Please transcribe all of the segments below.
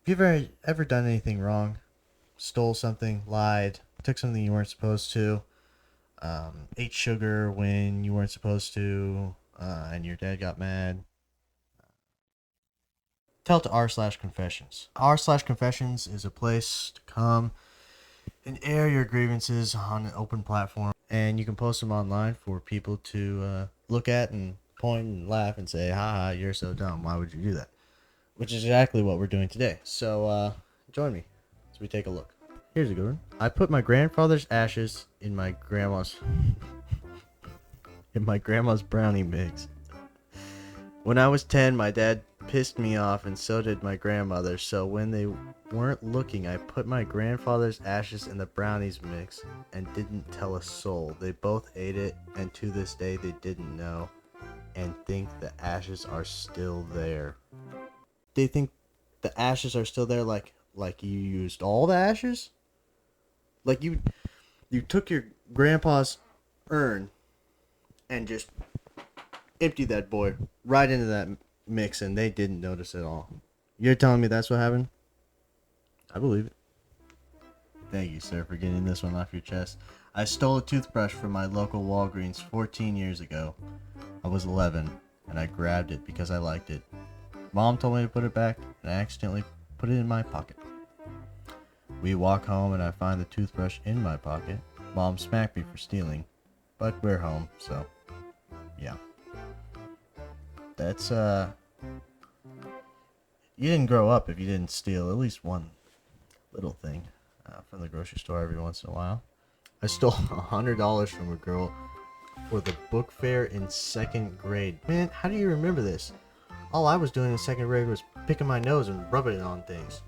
you ever done anything wrong? Stole something, lied, took something you weren't supposed to, ate sugar when you weren't supposed to, and your dad got mad? Tell it to r/confessions. R/confessions is a place to come and air your grievances on an open platform, and you can post them online for people to look at and point and laugh and say, haha, you're so dumb, why would you do that? Which is exactly what we're doing today. So join me as we take a look. Here's a good one. I put my grandfather's ashes in my grandma's brownie mix. When I was 10, my dad pissed me off, and so did my grandmother. So when they weren't looking, I put my grandfather's ashes in the brownies mix and didn't tell a soul. They both ate it, and to this day they didn't know and think the ashes are still there. They think the ashes are still there, like you used all the ashes? Like you took your grandpa's urn and just emptied that boy right into that mix, and they didn't notice at all. You're telling me that's what happened? I believe it. Thank you, sir, for getting this one off your chest. I stole a toothbrush from my local Walgreens 14 years ago. I was 11, and I grabbed it because I liked it. Mom told me to put it back, and I accidentally put it in my pocket. We walk home, and I find the toothbrush in my pocket. Mom smacked me for stealing, but we're home, so yeah. That's you didn't grow up if you didn't steal at least one little thing from the grocery store every once in a while. I stole $100 from a girl for the book fair in 2nd grade. Man, how do you remember this? All I was doing in 2nd grade was picking my nose and rubbing it on things.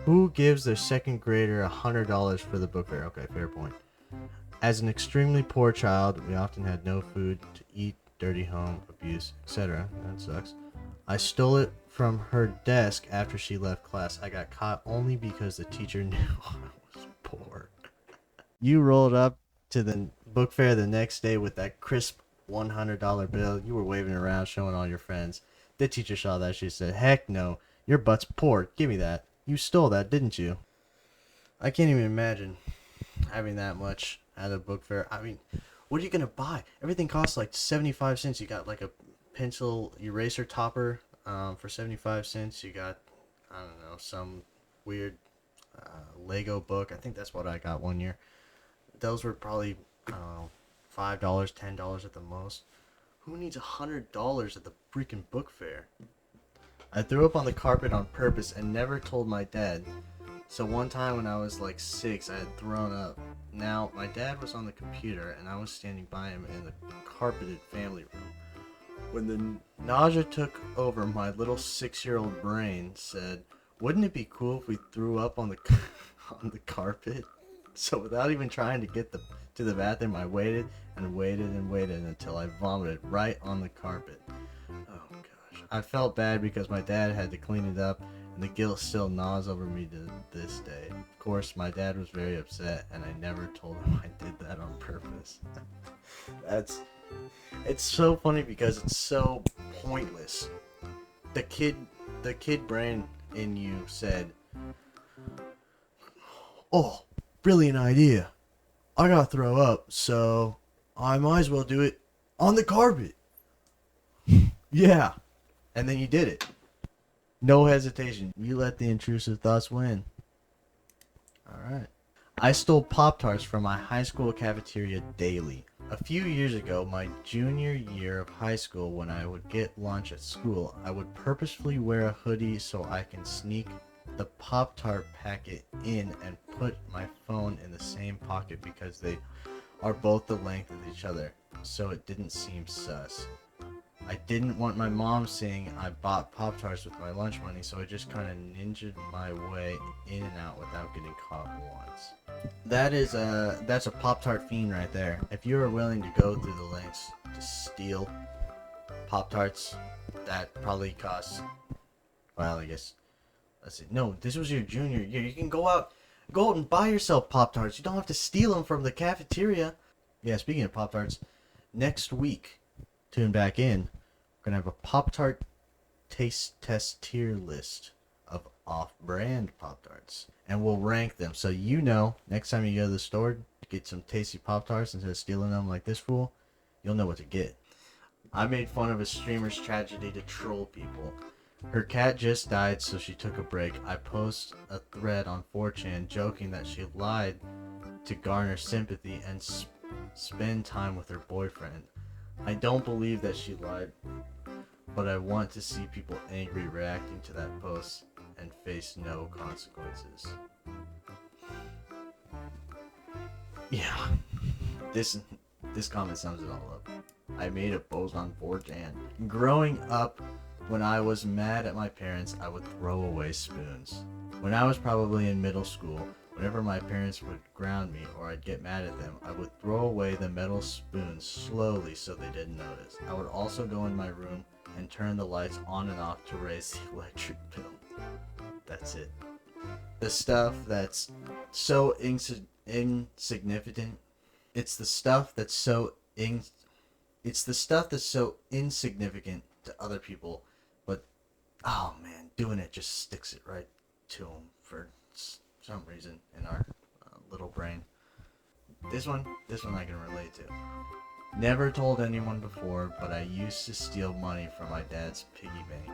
Who gives their 2nd grader $100 for the book fair? Okay, fair point. As an extremely poor child, we often had no food to eat, dirty home, abuse, etc. That sucks. I stole it from her desk after she left class. I got caught only because the teacher knew I was poor. You rolled up to the book fair the next day with that crisp $100 bill. You were waving around, showing all your friends. The teacher saw that. She said, heck no, your butt's poor. Give me that. You stole that, didn't you? I can't even imagine having that much at a book fair. I mean, what are you going to buy? Everything costs like 75 cents. You got like a pencil eraser topper for 75 cents. You got, I don't know, some weird Lego book. I think that's what I got one year. Those were probably, I don't know, $5, $10 at the most. Who needs $100 at the freaking book fair? I threw up on the carpet on purpose and never told my dad. So one time when I was like 6, I had thrown up. Now, my dad was on the computer and I was standing by him in the carpeted family room. When the nausea took over, my little 6-year-old brain said, wouldn't it be cool if we threw up on the on the carpet? So without even trying to get to the bathroom, I waited and waited and waited until I vomited right on the carpet. Oh gosh. I felt bad because my dad had to clean it up, and the guilt still gnaws over me to this day. Of course, my dad was very upset, and I never told him I did that on purpose. It's so funny because it's so pointless. The kid brain in you said, oh, brilliant idea. I gotta throw up, so I might as well do it on the carpet. Yeah. And then you did it. No hesitation. You let the intrusive thoughts win. Alright. I stole Pop-Tarts from my high school cafeteria daily. A few years ago, my junior year of high school, when I would get lunch at school, I would purposefully wear a hoodie so I can sneak the Pop-Tart packet in and put my phone in the same pocket because they are both the length of each other, so it didn't seem sus. I didn't want my mom seeing I bought Pop-Tarts with my lunch money, so I just kind of ninja'd my way in and out without getting caught once. That's a Pop-Tart fiend right there. If you are willing to go through the lengths to steal Pop-Tarts, that probably costs, well, I guess, let's see, no, this was your junior year. You can go out and buy yourself Pop-Tarts. You don't have to steal them from the cafeteria. Yeah, speaking of Pop-Tarts, next week, tune back in, we're going to have a Pop-Tart taste test tier list of off-brand Pop-Tarts. And we'll rank them. So you know, next time you go to the store to get some tasty Pop-Tarts instead of stealing them like this fool, you'll know what to get. I made fun of a streamer's tragedy to troll people. Her cat just died, so she took a break. I post a thread on 4chan joking that she lied to garner sympathy and spend time with her boyfriend. I don't believe that she lied, but I want to see people angry reacting to that post and face no consequences. Yeah, this comment sums it all up. I made a post on 4chan. Growing up, when I was mad at my parents, I would throw away spoons. When I was probably in middle school, whenever my parents would ground me or I'd get mad at them, I would throw away the metal spoons slowly so they didn't notice. I would also go in my room and turn the lights on and off to raise the electric bill. That's it. The stuff that's so insignificant. It's the stuff that's so insignificant to other people, but oh man, doing it just sticks it right to them for some reason in our little brain. This one I can relate to. Never told anyone before, but I used to steal money from my dad's piggy bank.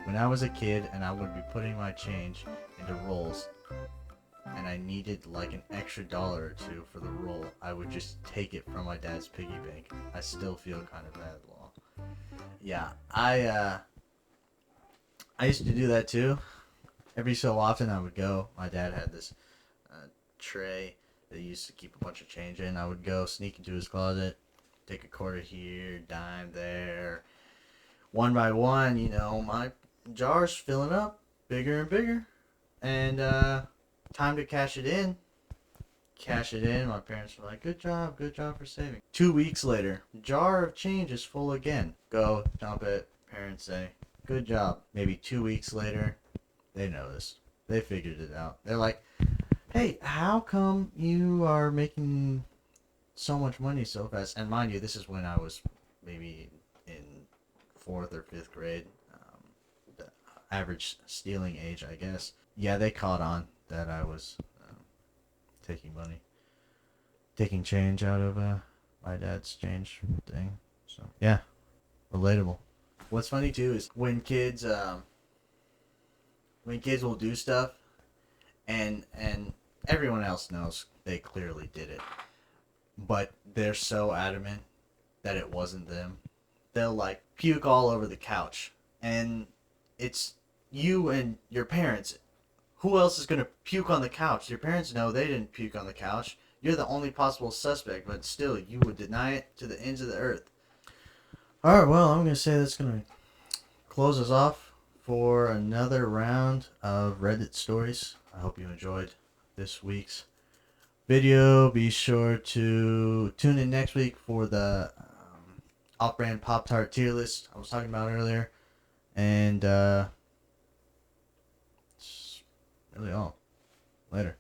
When I was a kid and I would be putting my change into rolls and I needed like an extra dollar or two for the roll, I would just take it from my dad's piggy bank. I still feel kind of bad, lol. Yeah, I used to do that too. Every so often I would go. My dad had this tray that he used to keep a bunch of change in. I would go sneak into his closet, take a quarter here, dime there. One by one, you know, my jar's filling up bigger and bigger. And time to cash it in. My parents were like, good job for saving. 2 weeks later, jar of change is full again. Go, dump it. Parents say, good job. Maybe 2 weeks later, they noticed. They figured it out. They're like, hey, how come you are making so much money so fast? And mind you, this is when I was maybe in 4th or 5th grade. The average stealing age, I guess. Yeah, they caught on that I was taking change out of my dad's change thing. So yeah, relatable. What's funny too is when kids will do stuff, and everyone else knows they clearly did it, but they're so adamant that it wasn't them. They'll like puke all over the couch, and it's you and your parents. Who else is going to puke on the couch? Your parents know they didn't puke on the couch. You're the only possible suspect, but still, you would deny it to the ends of the earth. Alright, well, I'm going to say that's going to close us off for another round of Reddit stories. I hope you enjoyed this week's video. Be sure to tune in next week for the off-brand Pop-Tart tier list I was talking about earlier. And, really all. Later.